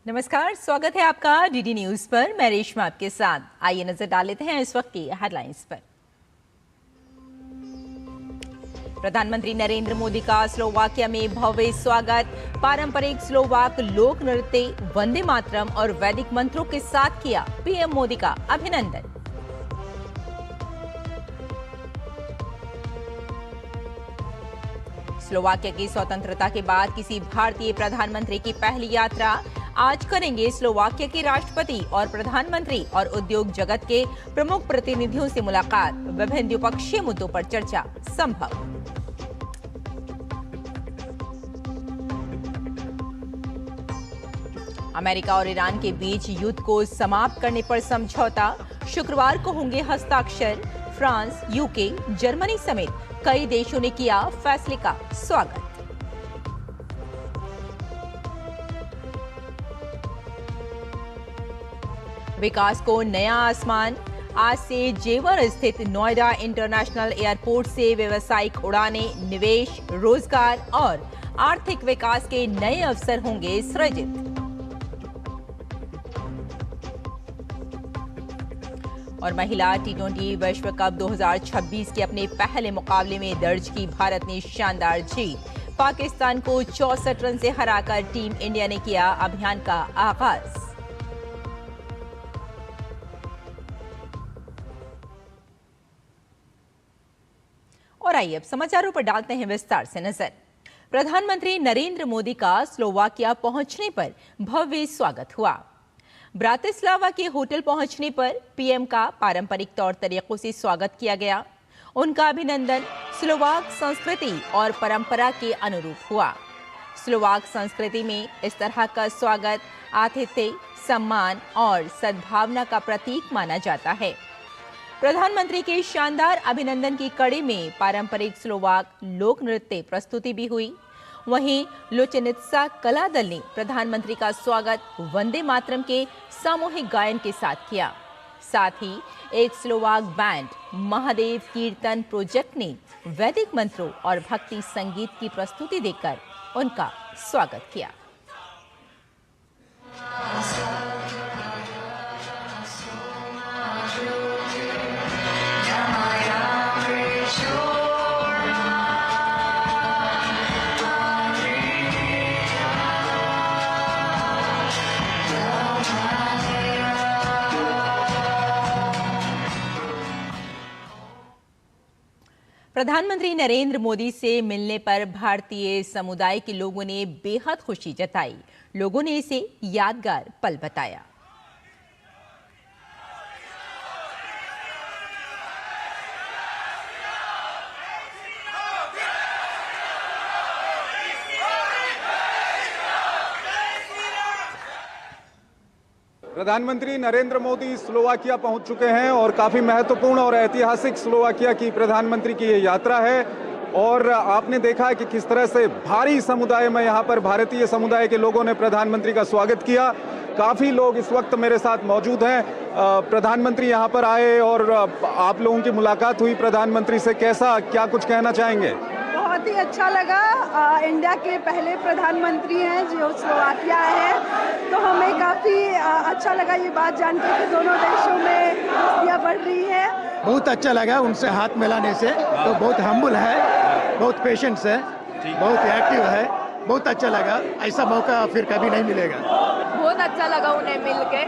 नमस्कार, स्वागत है आपका डीडी न्यूज पर। मैं रेशमा आपके साथ। आइए नजर डाल लेते हैं इस वक्त की हेडलाइंस पर। प्रधानमंत्री नरेंद्र मोदी का स्लोवाकिया में भव्य स्वागत। पारंपरिक स्लोवाक लोक नृत्य वंदे मातरम और वैदिक मंत्रों के साथ किया पीएम मोदी का अभिनंदन। स्लोवाकिया की स्वतंत्रता के बाद किसी भारतीय प्रधानमंत्री की पहली यात्रा। आज करेंगे स्लोवाकिया के राष्ट्रपति और प्रधानमंत्री और उद्योग जगत के प्रमुख प्रतिनिधियों से मुलाकात। विभिन्न द्विपक्षीय मुद्दों पर चर्चा संभव। अमेरिका और ईरान के बीच युद्ध को समाप्त करने पर समझौता। शुक्रवार को होंगे हस्ताक्षर। फ्रांस, यूके, जर्मनी समेत कई देशों ने किया फैसले का स्वागत। विकास को नया आसमान। आज से जेवर स्थित नोएडा इंटरनेशनल एयरपोर्ट से व्यावसायिक उड़ानें, निवेश, रोजगार और आर्थिक विकास के नए अवसर होंगे सृजित। और महिला टी20 विश्व कप 2026 के अपने पहले मुकाबले में दर्ज की भारत ने शानदार जीत। पाकिस्तान को 64 रन से हराकर टीम इंडिया ने किया अभियान का आगाज। और आइए अब समाचारों पर डालते हैं विस्तार से नजर। प्रधानमंत्री नरेंद्र मोदी का स्लोवाकिया पहुंचने पर भव्य स्वागत हुआ। ब्रातिस्लावा के होटल पहुंचने पर पीएम का पारंपरिक तौर तरीकों से स्वागत किया गया। उनका अभिनंदन स्लोवाक संस्कृति और परंपरा के अनुरूप हुआ। स्लोवाक संस्कृति में इस तरह का स्वागत आतिथ्य, सम्मान और सद्भावना का प्रतीक माना जाता है। प्रधानमंत्री के शानदार अभिनंदन की कड़ी में पारंपरिक स्लोवाक लोक नृत्य प्रस्तुति भी हुई। वहीं लोचनित्सा कला दल ने प्रधानमंत्री का स्वागत वंदे मातरम के सामूहिक गायन के साथ किया। साथ ही एक स्लोवाक बैंड महादेव कीर्तन प्रोजेक्ट ने वैदिक मंत्रों और भक्ति संगीत की प्रस्तुति देकर उनका स्वागत किया। प्रधानमंत्री नरेंद्र मोदी से मिलने पर भारतीय समुदाय के लोगों ने बेहद खुशी जताई। लोगों ने इसे यादगार पल बताया। प्रधानमंत्री नरेंद्र मोदी स्लोवाकिया पहुंच चुके हैं और काफी महत्वपूर्ण और ऐतिहासिक स्लोवाकिया की प्रधानमंत्री की ये यात्रा है। और आपने देखा है कि किस तरह से भारी समुदाय में यहाँ पर भारतीय समुदाय के लोगों ने प्रधानमंत्री का स्वागत किया। काफी लोग इस वक्त मेरे साथ मौजूद हैं। प्रधानमंत्री यहाँ पर आए और आप लोगों की मुलाकात हुई प्रधानमंत्री से, कैसा, क्या कुछ कहना चाहेंगे? बहुत ही अच्छा लगा। इंडिया के पहले प्रधानमंत्री हैं जो स्लोवाकिया है, तो हमें काफ़ी अच्छा लगा ये बात जान के कि दोनों देशों में दोस्तियाँ बढ़ रही है। बहुत अच्छा लगा उनसे हाथ मिलाने से। तो बहुत हम्बल है, बहुत पेशेंस है, बहुत एक्टिव है। बहुत अच्छा लगा। ऐसा मौका फिर कभी नहीं मिलेगा। बहुत अच्छा लगा उन्हें मिलके।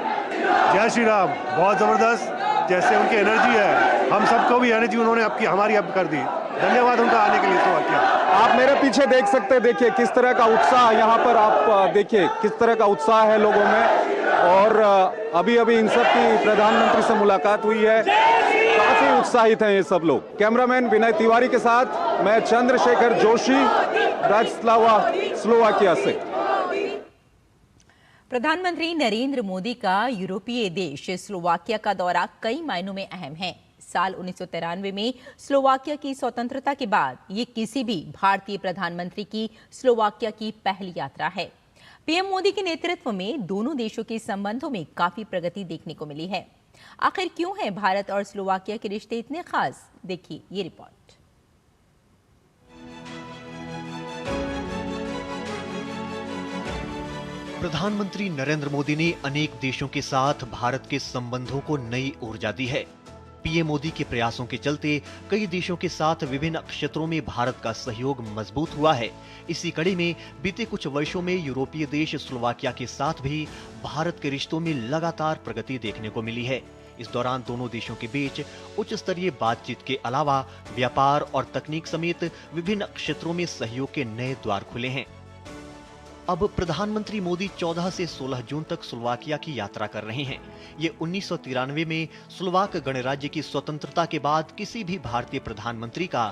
जय श्री राम। बहुत ज़बरदस्त, जैसे उनकी एनर्जी है, हम सबको भी एनर्जी उन्होंने हमारी अब कर दी। धन्यवाद उनका आने के लिए स्लोवाकिया। आप मेरे पीछे देख सकते हैं, देखिए किस तरह का उत्साह यहाँ पर, आप देखिए किस तरह का उत्साह है लोगों में। और अभी अभी इन सब की प्रधानमंत्री से मुलाकात हुई है। काफी उत्साहित हैं ये सब लोग। कैमरामैन विनय तिवारी के साथ मैं चंद्रशेखर जोशी, ब्रातिस्लावा, स्लोवाकिया से। प्रधानमंत्री नरेंद्र मोदी का यूरोपीय देश स्लोवाकिया का दौरा कई मायनों में अहम है। साल 1993 में स्लोवाकिया की स्वतंत्रता के बाद ये किसी भी भारतीय प्रधानमंत्री की स्लोवाकिया की पहली यात्रा है। पीएम मोदी के नेतृत्व में दोनों देशों के संबंधों में काफी प्रगति देखने को मिली है। आखिर क्यों है भारत और स्लोवाकिया के रिश्ते इतने खास? देखिए ये रिपोर्ट। प्रधानमंत्री नरेंद्र मोदी ने अनेक देशों के साथ भारत के संबंधों को नई ऊर्जा दी है। पीएम मोदी के प्रयासों के चलते कई देशों के साथ विभिन्न क्षेत्रों में भारत का सहयोग मजबूत हुआ है। इसी कड़ी में बीते कुछ वर्षों में यूरोपीय देश स्लोवाकिया के साथ भी भारत के रिश्तों में लगातार प्रगति देखने को मिली है। इस दौरान दोनों देशों के बीच उच्च स्तरीय बातचीत के अलावा व्यापार और तकनीक समेत विभिन्न क्षेत्रों में सहयोग के नए द्वार खुले हैं। अब प्रधानमंत्री मोदी 14 से 16 जून तक स्लोवाकिया की यात्रा कर रहे हैं। ये 1993 में स्लोवाक गणराज्य की स्वतंत्रता के बाद किसी भी भारतीय प्रधानमंत्री का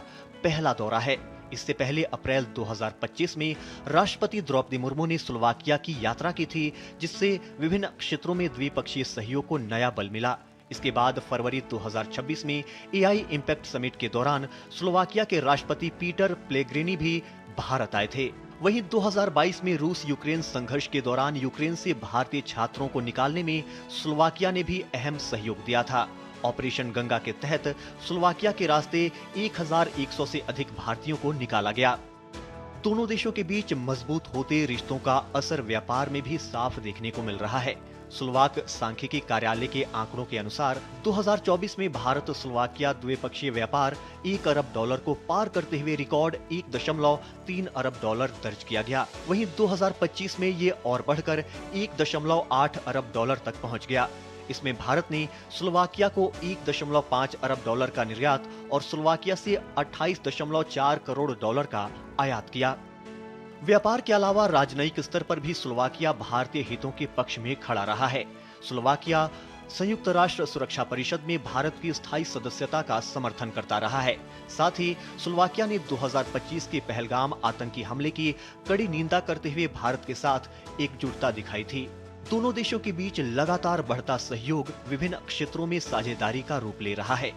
पहला दौरा है। इससे पहले अप्रैल 2025 में राष्ट्रपति द्रौपदी मुर्मू ने स्लोवाकिया की यात्रा की थी, जिससे विभिन्न क्षेत्रों में द्विपक्षीय सहयोग को नया बल मिला। इसके बाद फरवरी 2026 में एआई इम्पैक्ट समिट के दौरान स्लोवाकिया के राष्ट्रपति पीटर प्लेग्रिनी भी भारत आए थे। वहीं 2022 में रूस यूक्रेन संघर्ष के दौरान यूक्रेन से भारतीय छात्रों को निकालने में स्लोवाकिया ने भी अहम सहयोग दिया था। ऑपरेशन गंगा के तहत स्लोवाकिया के रास्ते 1100 से अधिक भारतीयों को निकाला गया। दोनों देशों के बीच मजबूत होते रिश्तों का असर व्यापार में भी साफ देखने को मिल रहा है। स्लोवाक सांख्यिकी कार्यालय के आंकड़ों के अनुसार 2024 में भारत स्लोवाकिया द्विपक्षीय व्यापार $1 अरब को पार करते हुए रिकॉर्ड $1.3 अरब दर्ज किया गया। वहीं 2025 में ये और बढ़कर $1.8 अरब तक पहुंच गया। इसमें भारत ने स्लोवाकिया को $1.5 अरब का निर्यात और स्लोवाकिया से $28.4 करोड़ का आयात किया। व्यापार के अलावा राजनयिक स्तर पर भी स्लोवाकिया भारतीय हितों के पक्ष में खड़ा रहा है। स्लोवाकिया संयुक्त राष्ट्र सुरक्षा परिषद में भारत की स्थायी सदस्यता का समर्थन करता रहा है। साथ ही स्लोवाकिया ने 2025 के पहलगाम आतंकी हमले की कड़ी निंदा करते हुए भारत के साथ एकजुटता दिखाई थी। दोनों देशों के बीच लगातार बढ़ता सहयोग विभिन्न क्षेत्रों में साझेदारी का रूप ले रहा है।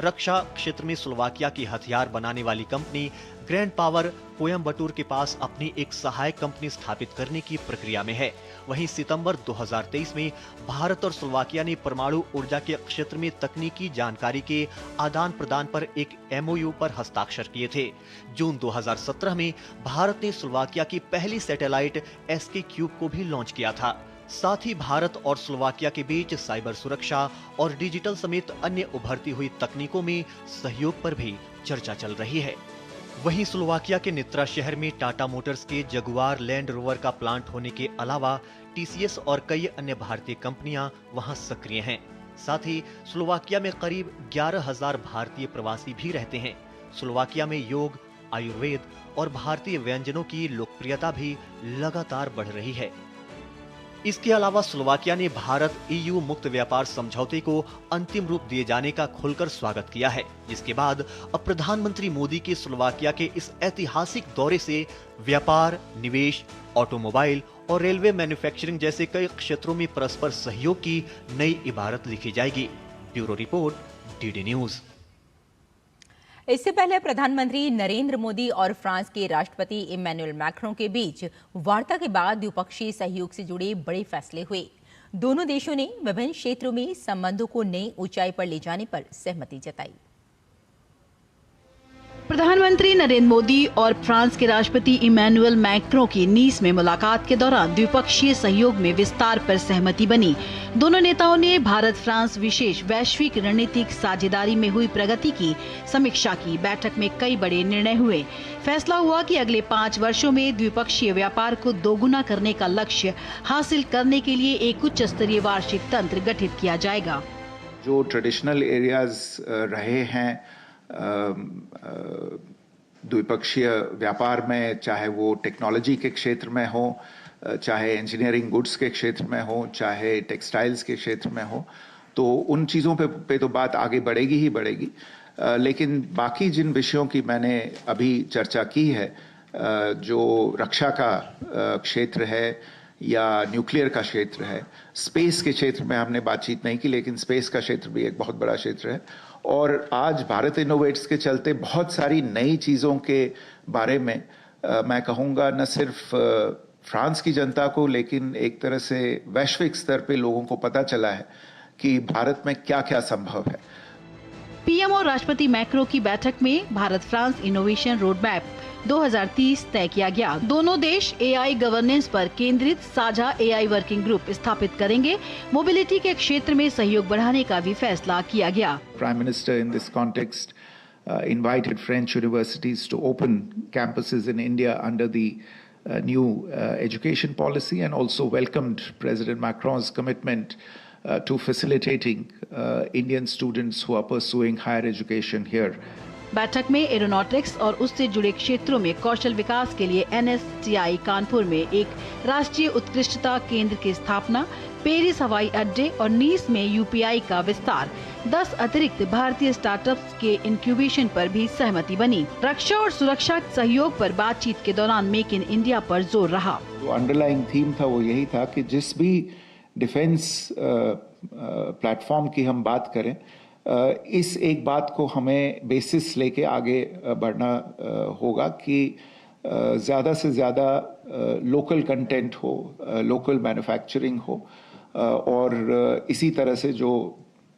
रक्षा क्षेत्र में स्लोवाकिया की हथियार बनाने वाली कंपनी ग्रैंड पावर कोयम्बटूर के पास अपनी एक सहायक कंपनी स्थापित करने की प्रक्रिया में है। वहीं सितंबर 2023 में भारत और स्लोवाकिया ने परमाणु ऊर्जा के क्षेत्र में तकनीकी जानकारी के आदान प्रदान पर एक एमओयू पर हस्ताक्षर किए थे। जून 2017 में भारत ने स्लोवाकिया की पहली सैटेलाइट SK क्यूब को भी लॉन्च किया था। साथ ही भारत और स्लोवाकिया के बीच साइबर सुरक्षा और डिजिटल समेत अन्य उभरती हुई तकनीकों में सहयोग पर भी चर्चा चल रही है। वहीं स्लोवाकिया के नित्रा शहर में टाटा मोटर्स के जगुआर लैंड रोवर का प्लांट होने के अलावा TCS और कई अन्य भारतीय कंपनियां वहां सक्रिय हैं। साथ ही स्लोवाकिया में करीब 11,000 भारतीय प्रवासी भी रहते हैं। स्लोवाकिया में योग, आयुर्वेद और भारतीय व्यंजनों की लोकप्रियता भी लगातार बढ़ रही है। इसके अलावा स्लोवाकिया ने भारत EU मुक्त व्यापार समझौते को अंतिम रूप दिए जाने का खुलकर स्वागत किया है, जिसके बाद अब प्रधानमंत्री मोदी के स्लोवाकिया के इस ऐतिहासिक दौरे से व्यापार, निवेश, ऑटोमोबाइल और रेलवे मैन्युफैक्चरिंग जैसे कई क्षेत्रों में परस्पर सहयोग की नई इबारत लिखी जाएगी। Bureau report, DD news. इससे पहले प्रधानमंत्री नरेंद्र मोदी और फ्रांस के राष्ट्रपति इमैनुअल मैक्रों के बीच वार्ता के बाद द्विपक्षीय सहयोग से जुड़े बड़े फैसले हुए। दोनों देशों ने विभिन्न क्षेत्रों में संबंधों को नई ऊंचाई पर ले जाने पर सहमति जताई। प्रधानमंत्री नरेंद्र मोदी और फ्रांस के राष्ट्रपति इमैनुअल मैक्रों की नीस में मुलाकात के दौरान द्विपक्षीय सहयोग में विस्तार पर सहमति बनी। दोनों नेताओं ने भारत फ्रांस विशेष वैश्विक रणनीतिक साझेदारी में हुई प्रगति की समीक्षा की। बैठक में कई बड़े निर्णय हुए। फैसला हुआ कि अगले 5 वर्षों में द्विपक्षीय व्यापार को दोगुना करने का लक्ष्य हासिल करने के लिए एक उच्च स्तरीय वार्षिक तंत्र गठित किया जाएगा। जो ट्रेडिशनल एरियाज रहे हैं द्विपक्षीय व्यापार में, चाहे वो टेक्नोलॉजी के क्षेत्र में हो, चाहे इंजीनियरिंग गुड्स के क्षेत्र में हो, चाहे टेक्सटाइल्स के क्षेत्र में हो, तो उन चीज़ों पे तो बात आगे बढ़ेगी ही बढ़ेगी। लेकिन बाकी जिन विषयों की मैंने अभी चर्चा की है, जो रक्षा का क्षेत्र है या न्यूक्लियर का क्षेत्र है, स्पेस के क्षेत्र में हमने बातचीत नहीं की, लेकिन स्पेस का क्षेत्र भी एक बहुत बड़ा क्षेत्र है। और आज भारत इनोवेट्स के चलते बहुत सारी नई चीज़ों के बारे में मैं कहूँगा न सिर्फ फ्रांस की जनता को, लेकिन एक तरह से वैश्विक स्तर पे लोगों को पता चला है कि भारत में क्या क्या संभव है। पीएम और राष्ट्रपति मैक्रो की बैठक में Bharat France innovation road map 2030 तय किया गया। दोनों देश AI गवर्नेंस पर केंद्रित साझा AI वर्किंग ग्रुप स्थापित करेंगे। मोबिलिटी के क्षेत्र में सहयोग बढ़ाने का भी फैसला किया गया। Prime Minister in this context invited French universities to open campuses in India under the new education policy and also welcomed President Macron's commitment to facilitating Indian students who are pursuing higher education here. बैठक में aeronautics और उससे जुड़े क्षेत्रों में कौशल विकास के लिए NSTI Kanpur में एक राष्ट्रीय उत्कृष्टता केंद्र की स्थापना, पेरिस हवाई अड्डे और नीस में UPI का विस्तार, 10 अतिरिक्त भारतीय स्टार्टअप्स के इंक्यूबेशन पर भी सहमति बनी। रक्षा और सुरक्षा सहयोग पर बातचीत के दौरान मेक इन इंडिया पर जोर रहा। जो अंडरलाइंग थीम था वो यही था कि जिस भी डिफेंस प्लेटफॉर्म की हम बात करें, इस एक बात को हमें बेसिस लेके आगे बढ़ना होगा कि ज़्यादा से ज़्यादा लोकल कंटेंट हो, लोकल मैन्युफैक्चरिंग हो और इसी तरह से जो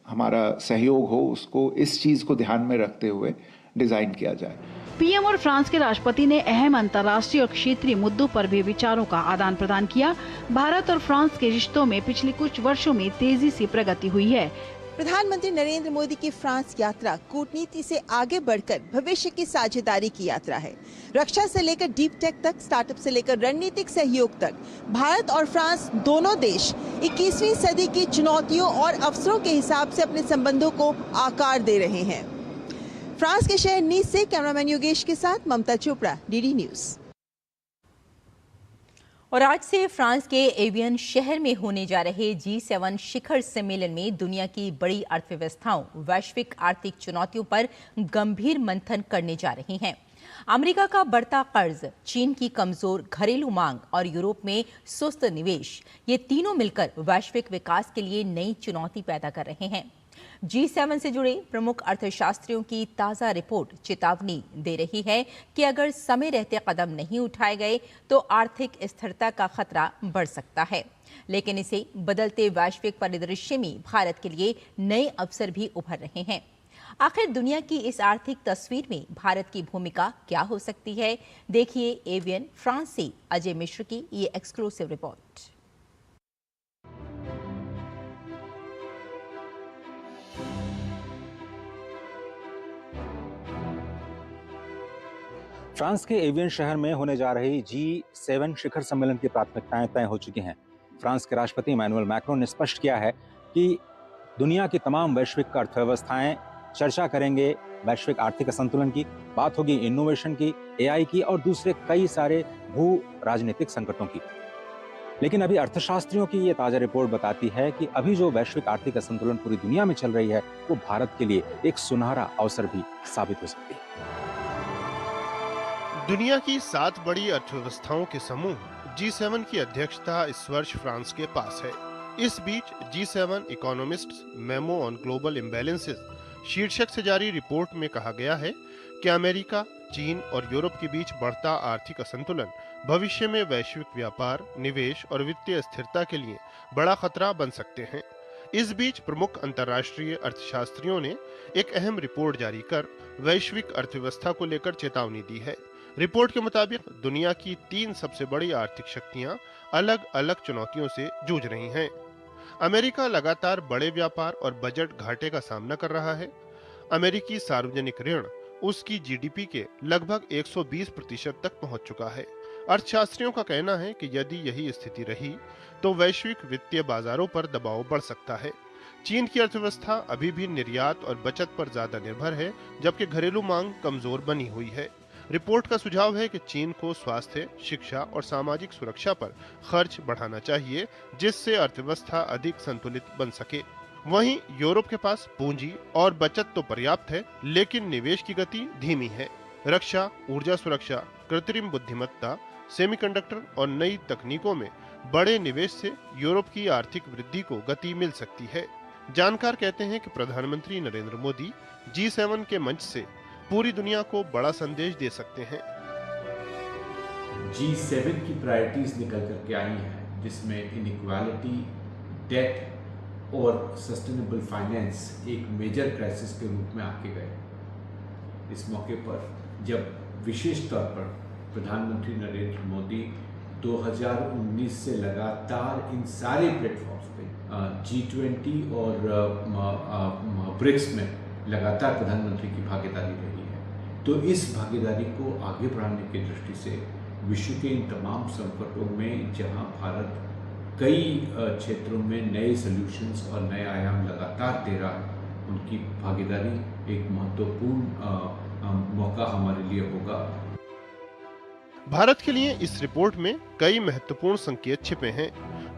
हमारा सहयोग हो उसको इस चीज़ को ध्यान में रखते हुए डिज़ाइन किया जाए। पीएम और फ्रांस के राष्ट्रपति ने अहम अंतर्राष्ट्रीय और क्षेत्रीय मुद्दों पर भी विचारों का आदान प्रदान किया। भारत और फ्रांस के रिश्तों में पिछले कुछ वर्षों में तेजी से प्रगति हुई है। प्रधानमंत्री नरेंद्र मोदी की फ्रांस यात्रा कूटनीति से आगे बढ़कर भविष्य की साझेदारी की यात्रा है। रक्षा से लेकर डीप टेक तक, स्टार्टअप से लेकर रणनीतिक सहयोग तक, भारत और फ्रांस दोनों देश 21वीं सदी की चुनौतियों और अवसरों के हिसाब से अपने संबंधों को आकार दे रहे हैं। फ्रांस के शहर नीस से कैमरामैन योगेश के साथ ममता चोपड़ा, DD न्यूज। और आज से फ्रांस के एवियन शहर में होने जा रहे G7 शिखर सम्मेलन में दुनिया की बड़ी अर्थव्यवस्थाओं वैश्विक आर्थिक चुनौतियों पर गंभीर मंथन करने जा रही हैं। अमेरिका का बढ़ता कर्ज, चीन की कमजोर घरेलू मांग और यूरोप में सुस्त निवेश, ये तीनों मिलकर वैश्विक विकास के लिए नई चुनौती पैदा कर रहे हैं। G7 से जुड़े प्रमुख अर्थशास्त्रियों की ताजा रिपोर्ट चेतावनी दे रही है कि अगर समय रहते कदम नहीं उठाए गए तो आर्थिक स्थिरता का खतरा बढ़ सकता है। लेकिन इसे बदलते वैश्विक परिदृश्य में भारत के लिए नए अवसर भी उभर रहे हैं। आखिर दुनिया की इस आर्थिक तस्वीर में भारत की भूमिका क्या हो सकती है? देखिए एवियन फ्रांस से अजय मिश्र की ये एक्सक्लूसिव रिपोर्ट। फ्रांस के एवियन शहर में होने जा रही G7 शिखर सम्मेलन की प्राथमिकताएं तय हो चुकी हैं। फ्रांस के राष्ट्रपति इमैनुअल मैक्रोन ने स्पष्ट किया है कि दुनिया की तमाम वैश्विक अर्थव्यवस्थाएं चर्चा करेंगे वैश्विक आर्थिक असंतुलन की, बात होगी इनोवेशन की, AI की और दूसरे कई सारे भू राजनीतिक संकटों की। लेकिन अभी अर्थशास्त्रियों की ये ताजा रिपोर्ट बताती है कि अभी जो वैश्विक आर्थिक असंतुलन पूरी दुनिया में चल रही है वो भारत के लिए एक सुनहरा अवसर भी साबित हो सकती है। दुनिया की 7 बड़ी अर्थव्यवस्थाओं के समूह G7 की अध्यक्षता इस वर्ष फ्रांस के पास है। इस बीच G7 economists memo on global imbalances शीर्षक से जारी रिपोर्ट में कहा गया है कि अमेरिका, चीन और यूरोप के बीच बढ़ता आर्थिक असंतुलन भविष्य में वैश्विक व्यापार, निवेश और वित्तीय स्थिरता के लिए बड़ा खतरा बन सकते हैं। इस बीच प्रमुख अंतर्राष्ट्रीय अर्थशास्त्रियों ने एक अहम रिपोर्ट जारी कर वैश्विक अर्थव्यवस्था को लेकर चेतावनी दी है। रिपोर्ट के मुताबिक दुनिया की 3 सबसे बड़ी आर्थिक शक्तियां अलग अलग चुनौतियों से जूझ रही हैं। अमेरिका लगातार बड़े व्यापार और बजट घाटे का सामना कर रहा है। अमेरिकी सार्वजनिक ऋण उसकी GDP के लगभग 120% तक पहुंच चुका है। अर्थशास्त्रियों का कहना है कि यदि यही स्थिति रही तो वैश्विक वित्तीय बाजारों पर दबाव बढ़ सकता है। चीन की अर्थव्यवस्था अभी भी निर्यात और बचत पर ज्यादा निर्भर है, जबकि घरेलू मांग कमजोर बनी हुई है। रिपोर्ट का सुझाव है कि चीन को स्वास्थ्य, शिक्षा और सामाजिक सुरक्षा पर खर्च बढ़ाना चाहिए, जिससे अर्थव्यवस्था अधिक संतुलित बन सके। वहीं यूरोप के पास पूंजी और बचत तो पर्याप्त है, लेकिन निवेश की गति धीमी है। रक्षा, ऊर्जा सुरक्षा, कृत्रिम बुद्धिमत्ता, सेमीकंडक्टर और नई तकनीकों में बड़े निवेश से यूरोप की आर्थिक वृद्धि को गति मिल सकती है। जानकार कहते हैं कि प्रधानमंत्री नरेंद्र मोदी G7 के मंच से पूरी दुनिया को बड़ा संदेश दे सकते हैं। G7 की प्रायोरिटीज निकल करके आई हैं, जिसमें इनइक्वालिटी, डेट और सस्टेनेबल फाइनेंस एक मेजर क्राइसिस के रूप में आके गए। इस मौके पर जब विशेष तौर पर प्रधानमंत्री नरेंद्र मोदी 2019 से लगातार इन सारे प्लेटफॉर्म्स पे G20 और ब्रिक्स में लगातार प्रधानमंत्री की भागीदारी रही है। तो इस भागीदारी को आगे बढ़ाने की दृष्टि से विश्व के इन तमाम संकटों में जहां भारत कई क्षेत्रों में नए सॉल्यूशंस और नए आयाम लगातार दे रहा है, उनकी भागीदारी एक महत्वपूर्ण मौका हमारे लिए होगा। भारत के लिए इस रिपोर्ट में कई महत्वपूर्ण संकेत छिपे हैं।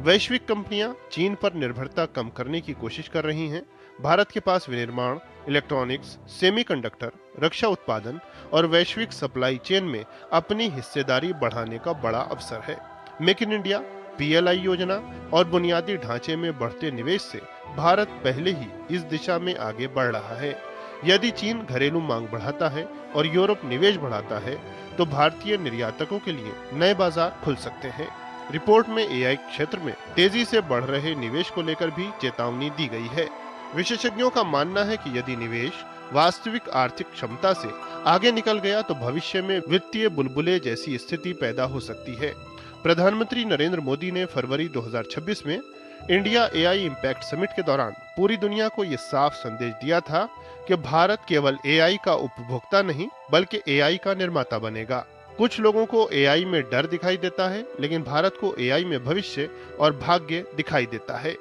वैश्विक कंपनियां चीन पर निर्भरता कम करने की कोशिश कर रही हैं। भारत के पास विनिर्माण, इलेक्ट्रॉनिक्स, सेमीकंडक्टर, रक्षा उत्पादन और वैश्विक सप्लाई चेन में अपनी हिस्सेदारी बढ़ाने का बड़ा अवसर है। मेक इन इंडिया, PLI योजना और बुनियादी ढांचे में बढ़ते निवेश से भारत पहले ही इस दिशा में आगे बढ़ रहा है। यदि चीन घरेलू मांग बढ़ाता है और यूरोप निवेश बढ़ाता है तो भारतीय निर्यातकों के लिए नए बाजार खुल सकते हैं। रिपोर्ट में AI क्षेत्र में तेजी से बढ़ रहे निवेश को लेकर भी चेतावनी दी गई है। विशेषज्ञों का मानना है कि यदि निवेश वास्तविक आर्थिक क्षमता से आगे निकल गया तो भविष्य में वित्तीय बुलबुले जैसी स्थिति पैदा हो सकती है। प्रधानमंत्री नरेंद्र मोदी ने फरवरी 2026 में इंडिया AI इम्पैक्ट समिट के दौरान पूरी दुनिया को ये साफ संदेश दिया था कि भारत केवल AI का उपभोक्ता नहीं बल्कि AI का निर्माता बनेगा। कुछ लोगों को AI में डर दिखाई देता है, लेकिन भारत को AI में भविष्य और भाग्य दिखाई देता है।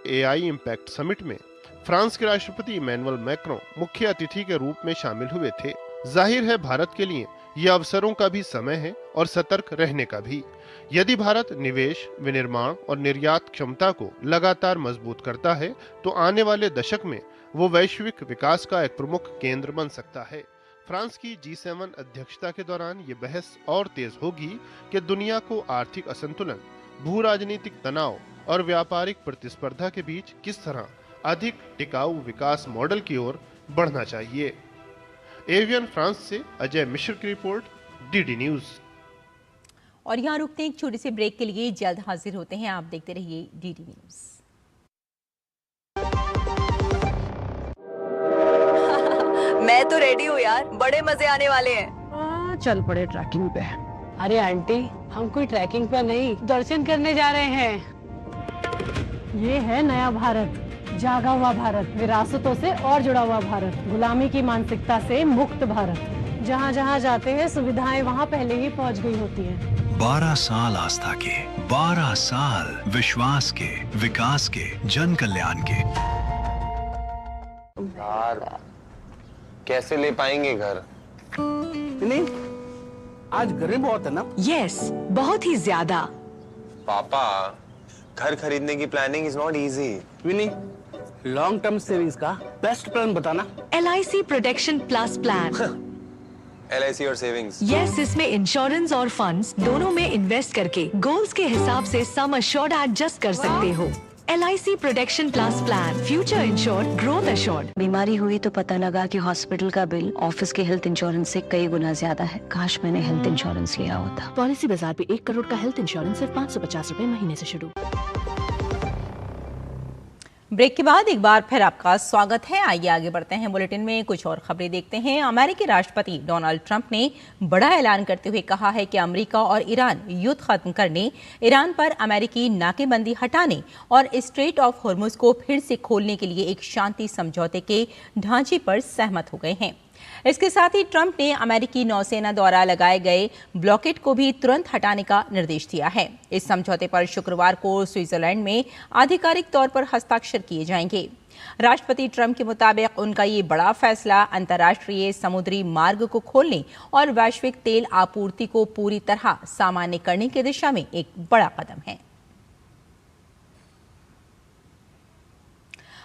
AI इम्पैक्ट समिट में फ्रांस के राष्ट्रपति इमैनुअल मैक्रों मुख्य अतिथि के रूप में शामिल हुए थे। जाहिर है भारत के लिए ये अवसरों का भी समय है और सतर्क रहने का भी। यदि भारत निवेश, विनिर्माण और निर्यात क्षमता को लगातार मजबूत करता है तो आने वाले दशक में वो वैश्विक विकास का एक प्रमुख केंद्र बन सकता है। फ्रांस की G7 अध्यक्षता के दौरान ये बहस और तेज होगी कि दुनिया को आर्थिक असंतुलन, भू राजनीतिक तनाव और व्यापारिक प्रतिस्पर्धा के बीच किस तरह अधिक टिकाऊ विकास मॉडल की ओर बढ़ना चाहिए। एवियन फ्रांस से अजय मिश्र की रिपोर्ट, DD न्यूज। और यहाँ रुकते हैं एक छोटे से ब्रेक के लिए, जल्द हाजिर होते हैं। आप देखते रहिए DD न्यूज। मैं तो रेडी हूँ यार, बड़े मजे आने वाले हैं। चल पड़े ट्रैकिंग पे। अरे आंटी, हम कोई ट्रैकिंग पे नहीं, दर्शन करने जा रहे हैं। ये है नया भारत, जागा हुआ भारत, विरासतों से और जुड़ा हुआ भारत, गुलामी की मानसिकता से मुक्त भारत। जहाँ जहाँ जाते हैं सुविधाएं वहाँ पहले ही पहुँच गई होती हैं। 12 साल आस्था के, 12 साल विश्वास के, विकास के, जन कल्याण के। यार कैसे ले पाएंगे घर? नहीं, आज गर्मी बहुत है ना? यस, बहुत ही ज्यादा। पापा, घर खरीदने की planning is not easy. Vinny, long term savings का बेस्ट प्लान बताना। LIC protection plus plan. LIC और सेविंग्स। यस, इसमें इंश्योरेंस और फंड्स दोनों में इन्वेस्ट करके गोल्स के हिसाब से सम अश्योर्ड एडजस्ट कर सकते हो। LIC protection plus plan, future insured, growth assured. बीमारी हुई तो पता लगा कि हॉस्पिटल का बिल ऑफिस के हेल्थ इंश्योरेंस से कई गुना ज्यादा है। काश मैंने हेल्थ इंश्योरेंस लिया होता। पॉलिसी बाजार पे 1 करोड़ का हेल्थ इंश्योरेंस सिर्फ 550 रुपए महीने से शुरू। ब्रेक के बाद एक बार फिर आपका स्वागत है। आइए आगे बढ़ते हैं। बुलेटिन में कुछ और खबरें देखते हैं। अमेरिकी राष्ट्रपति डोनाल्ड ट्रंप ने बड़ा ऐलान करते हुए कहा है कि अमेरिका और ईरान युद्ध खत्म करने, ईरान पर अमेरिकी नाकेबंदी हटाने और स्ट्रेट ऑफ हॉर्मुज को फिर से खोलने के लिए एक शांति समझौते के ढांचे पर सहमत हो गए हैं। इसके साथ ही ट्रंप ने अमेरिकी नौसेना द्वारा लगाए गए ब्लॉकेड को भी तुरंत हटाने का निर्देश दिया है। इस समझौते पर शुक्रवार को स्विट्जरलैंड में आधिकारिक तौर पर हस्ताक्षर किए जाएंगे। राष्ट्रपति ट्रंप के मुताबिक उनका ये बड़ा फैसला अंतर्राष्ट्रीय समुद्री मार्ग को खोलने और वैश्विक तेल आपूर्ति को पूरी तरह सामान्य करने की दिशा में एक बड़ा कदम है।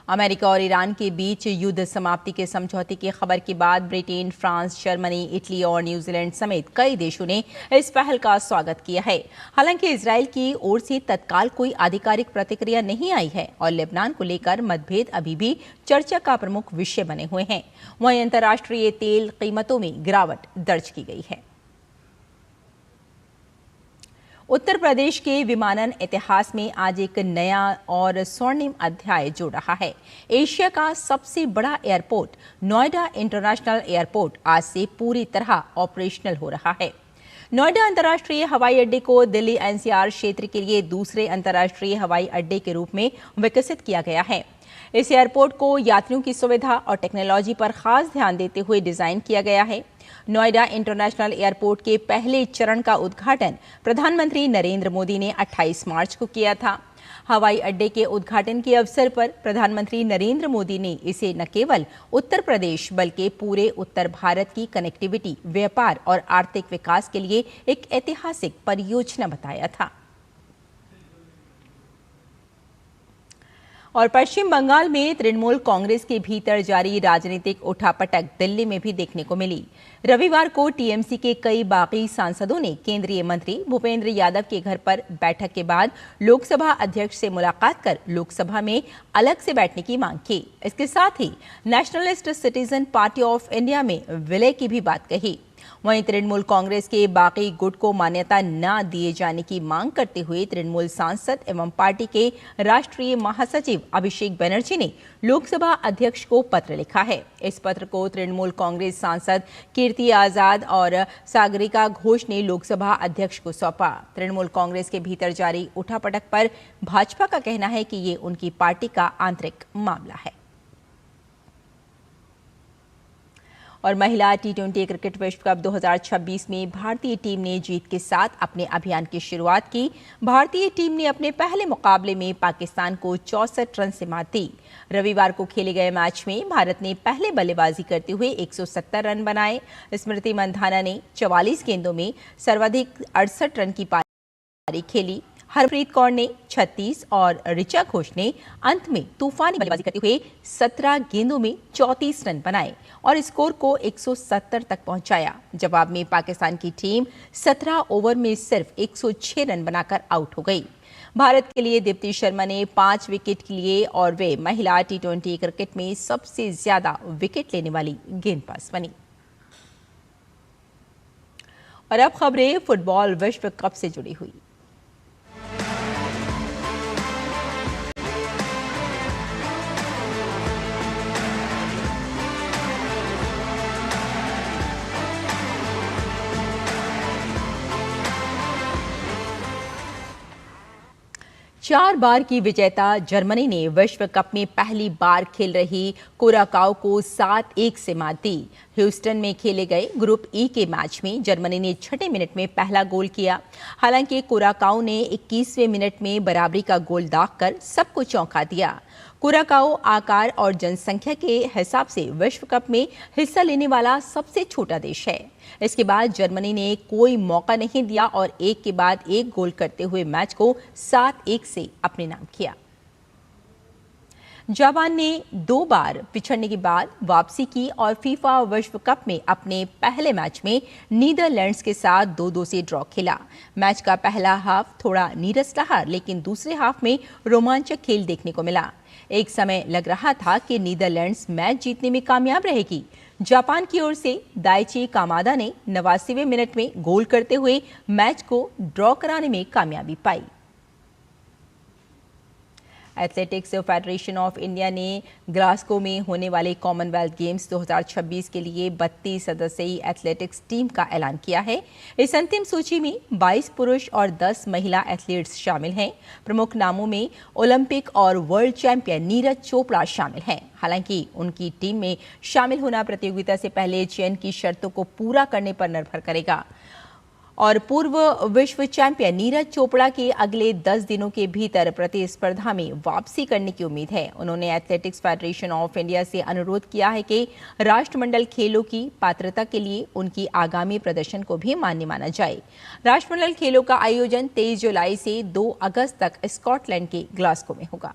अमेरिका और ईरान के बीच युद्ध समाप्ति के समझौते की खबर के बाद ब्रिटेन, फ्रांस, जर्मनी, इटली और न्यूजीलैंड समेत कई देशों ने इस पहल का स्वागत किया है। हालांकि इजरायल की ओर से तत्काल कोई आधिकारिक प्रतिक्रिया नहीं आई है और लेबनान को लेकर मतभेद अभी भी चर्चा का प्रमुख विषय बने हुए हैं। वहीं अंतर्राष्ट्रीय तेल कीमतों में गिरावट दर्ज की गई है। उत्तर प्रदेश के विमानन इतिहास में आज एक नया और स्वर्णिम अध्याय जुड़ रहा है। एशिया का सबसे बड़ा एयरपोर्ट नोएडा इंटरनेशनल एयरपोर्ट आज से पूरी तरह ऑपरेशनल हो रहा है। नोएडा अंतर्राष्ट्रीय हवाई अड्डे को दिल्ली एनसीआर क्षेत्र के लिए दूसरे अंतर्राष्ट्रीय हवाई अड्डे के रूप में विकसित किया गया है। इस एयरपोर्ट को यात्रियों की सुविधा और टेक्नोलॉजी पर खास ध्यान देते हुए डिजाइन किया गया है। नोएडा इंटरनेशनल एयरपोर्ट के पहले चरण का उद्घाटन प्रधानमंत्री नरेंद्र मोदी ने 28 मार्च को किया था। हवाई अड्डे के उद्घाटन के अवसर पर प्रधानमंत्री नरेंद्र मोदी ने इसे न केवल उत्तर प्रदेश बल्कि पूरे उत्तर भारत की कनेक्टिविटी, व्यापार और आर्थिक विकास के लिए एक ऐतिहासिक परियोजना बताया था। और पश्चिम बंगाल में तृणमूल कांग्रेस के भीतर जारी राजनीतिक उठापटक दिल्ली में भी देखने को मिली। रविवार को टीएमसी के कई बागी सांसदों ने केंद्रीय मंत्री भूपेंद्र यादव के घर पर बैठक के बाद लोकसभा अध्यक्ष से मुलाकात कर लोकसभा में अलग से बैठने की मांग की। इसके साथ ही Nationalist Citizen Party of India में विलय की भी बात कही। वहीं तृणमूल कांग्रेस के बागी गुट को मान्यता न दिए जाने की मांग करते हुए तृणमूल सांसद एवं पार्टी के राष्ट्रीय महासचिव अभिषेक बनर्जी ने लोकसभा अध्यक्ष को पत्र लिखा है। इस पत्र को तृणमूल कांग्रेस सांसद कीर्ति आजाद और सागरिका घोष ने लोकसभा अध्यक्ष को सौंपा। तृणमूल कांग्रेस के भीतर जारी उठापटक पर भाजपा का कहना है कि ये उनकी पार्टी का आंतरिक मामला है। और महिला टी20 क्रिकेट विश्व कप 2026 में भारतीय टीम ने जीत के साथ अपने अभियान की शुरुआत की। भारतीय टीम ने अपने पहले मुकाबले में पाकिस्तान को 64 रन से मात दी। रविवार को खेले गए मैच में भारत ने पहले बल्लेबाजी करते हुए 170 रन बनाए। स्मृति मंधाना ने 44 गेंदों में सर्वाधिक 68 रन की पारी खेली। हरप्रीत कौर ने 36 और ऋचा घोष ने अंत में तूफानी बल्लेबाजी करते हुए 17 गेंदों में 34 रन बनाए और स्कोर को 170 तक पहुंचाया। जवाब में पाकिस्तान की टीम 17 ओवर में सिर्फ 106 रन बनाकर आउट हो गई। भारत के लिए दीप्ति शर्मा ने 5 विकेट लिए और वे महिला टी20 क्रिकेट में सबसे ज्यादा विकेट लेने वाली गेंदबाज बनी। और अब खबरें फुटबॉल विश्व कप से जुड़ी हुई। चार बार की विजेता जर्मनी ने विश्व कप में पहली बार खेल रही कुराकाओ को 7-1 से मात दी। ह्यूस्टन में खेले गए ग्रुप ई के मैच में जर्मनी ने 6 मिनट में पहला गोल किया। हालांकि कुराकाओ ने 21वें मिनट में बराबरी का गोल दागकर सबको चौंका दिया। कुराकाओ आकार और जनसंख्या के हिसाब से विश्व कप में हिस्सा लेने वाला सबसे छोटा देश है। इसके बाद जर्मनी ने कोई मौका नहीं दिया और एक के बाद एक गोल करते हुए मैच को 7-1 से अपने नाम किया। जापान ने 2 बार पिछड़ने के बाद वापसी की और फीफा विश्व कप में अपने पहले मैच में नीदरलैंड्स के साथ 2-2 से ड्रॉ खेला। मैच का पहला हाफ थोड़ा नीरस रहा, लेकिन दूसरे हाफ में रोमांचक खेल देखने को मिला। एक समय लग रहा था कि नीदरलैंड्स मैच जीतने में कामयाब रहेगी। जापान की ओर से दाइची कामादा ने 89वें मिनट में गोल करते हुए मैच को ड्रॉ कराने में कामयाबी पाई। एथलेटिक्स फेडरेशन ऑफ इंडिया ने ग्लासगो में होने वाले कॉमनवेल्थ गेम्स 2026 के लिए 32 सदस्यीय एथलेटिक्स टीम का ऐलान किया है। इस अंतिम सूची में 22 पुरुष और 10 महिला एथलीट्स शामिल हैं। प्रमुख नामों में ओलंपिक और वर्ल्ड चैंपियन नीरज चोपड़ा शामिल हैं। हालांकि उनकी टीम में शामिल होना प्रतियोगिता से पहले चयन की शर्तों को पूरा करने पर निर्भर करेगा। और पूर्व विश्व चैंपियन नीरज चोपड़ा के अगले 10 दिनों के भीतर प्रतिस्पर्धा में वापसी करने की उम्मीद है। उन्होंने एथलेटिक्स फेडरेशन ऑफ इंडिया से अनुरोध किया है कि राष्ट्रमंडल खेलों की पात्रता के लिए उनकी आगामी प्रदर्शन को भी मान्य माना जाए। राष्ट्रमंडल खेलों का आयोजन 23 जुलाई से 2 अगस्त तक स्कॉटलैंड के ग्लासगो में होगा।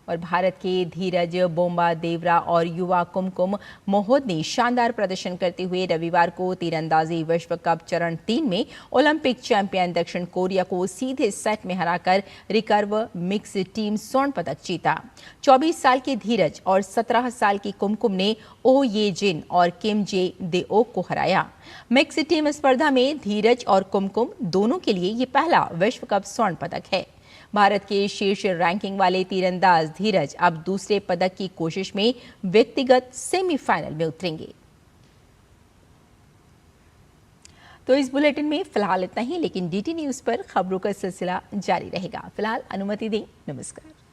और भारत के धीरज बोम्बा देवरा और युवा कुमकुम मोहद ने शानदार प्रदर्शन करते हुए रविवार को तीरंदाजी विश्व कप चरण 3 में ओलंपिक चैंपियन दक्षिण कोरिया को सीधे सेट में हराकर रिकर्व मिक्स टीम स्वर्ण पदक जीता। 24 साल के धीरज और 17 साल की कुमकुम ने ओ ये जिन और किम जे देओक को हराया। मिक्स टीम स्पर्धा में धीरज और कुमकुम दोनों के लिए ये पहला विश्व कप स्वर्ण पदक है। भारत के शीर्ष रैंकिंग वाले तीरंदाज धीरज अब दूसरे पदक की कोशिश में व्यक्तिगत सेमीफाइनल में उतरेंगे। तो इस बुलेटिन में फिलहाल इतना ही, लेकिन डीटी न्यूज पर खबरों का सिलसिला जारी रहेगा। फिलहाल अनुमति दें, नमस्कार।